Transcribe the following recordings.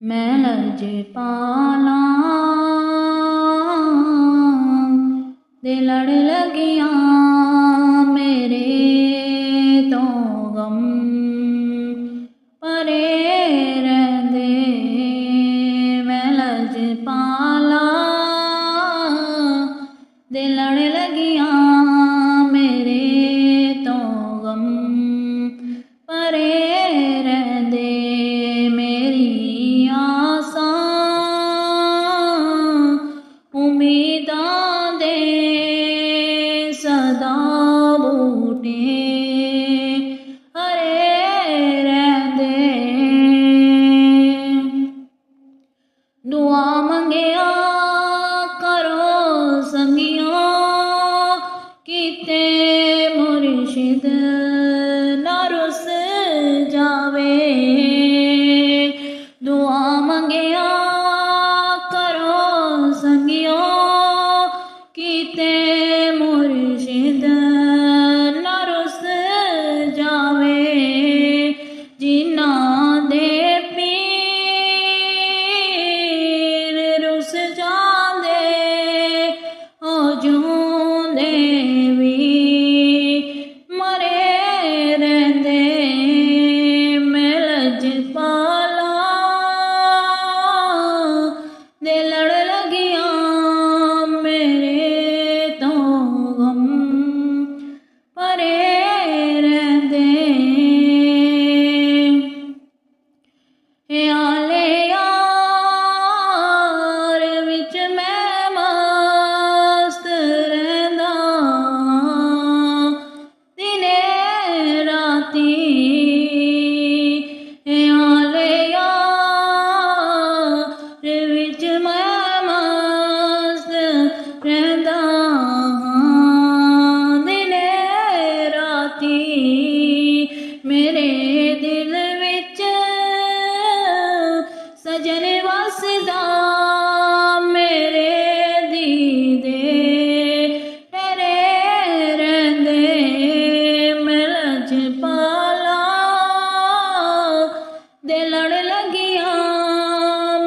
मैं लजपाला दे लड़ लगियां मेरे तो गम परे रहिंदे। मैं लजपाला दे लड़ लगियां मेरे तो गम परे रहिंदे। मेरी आसां उम्मीदां दे सदा बूटे हरे रहिंदे। दुआ मंगिया करो संगियो किते मुर्शिद ना रुस जावे। दुआ मंगिया करो संगियो किते मुर्शिद ना रुस जावे। जिन्हां दे पीर रुस जांदे ओ जूंदे वी मरे रहिंदे। मैं लजपाला दे लड़ लगियां मेरे तो गम परे रहिंदे। आले यार विच मैं मस्त रहिंदा दिने राती। आले यार विच मैं मस्त रहिंदा दिने राती। मेरे दिल विच सजन वसदा मेरे दीदे तेरे रहिंदे। मैं लजपाला दे लड़ लगियां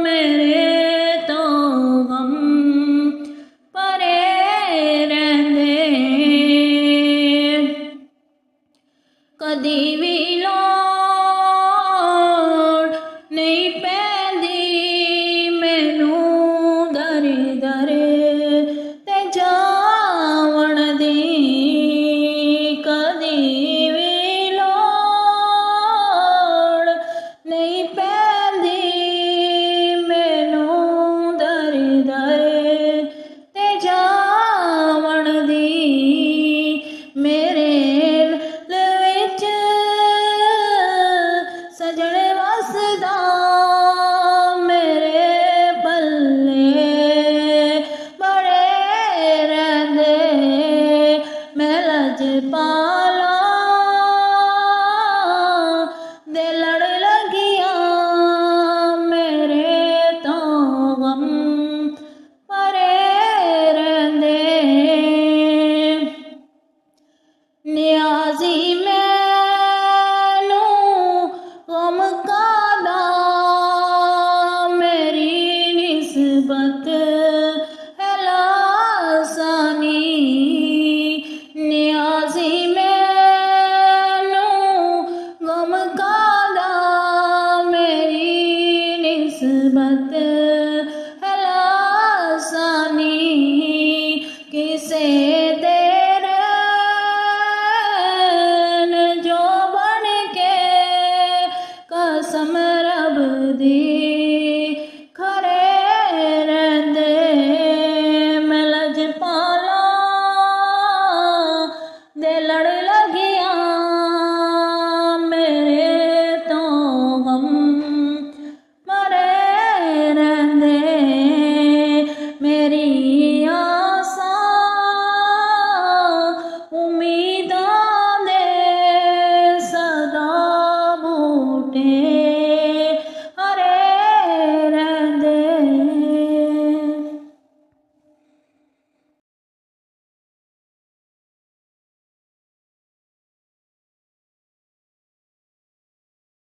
मेरे तो गम परे रहिंदे। कदी भी लोड़ नहीं पैंदी मैनू दर दर ते जावण दी। कदी भी लोड़ नहीं पैंदी मैनू दर दर ते जावण दी। मेरे सजन वसदा मेरे पल्ले बड़े रहिंदे। मैं लजपाला दे लड़ लगियां मेरे तो गम परे रहिंदे। नियाज़ी मैनू गम कादा मेरी निस्बत है लासानी। नियाज़ी मैनू गम कादा मेरी निस्बत है लासानी। किसे दे कसम रब दी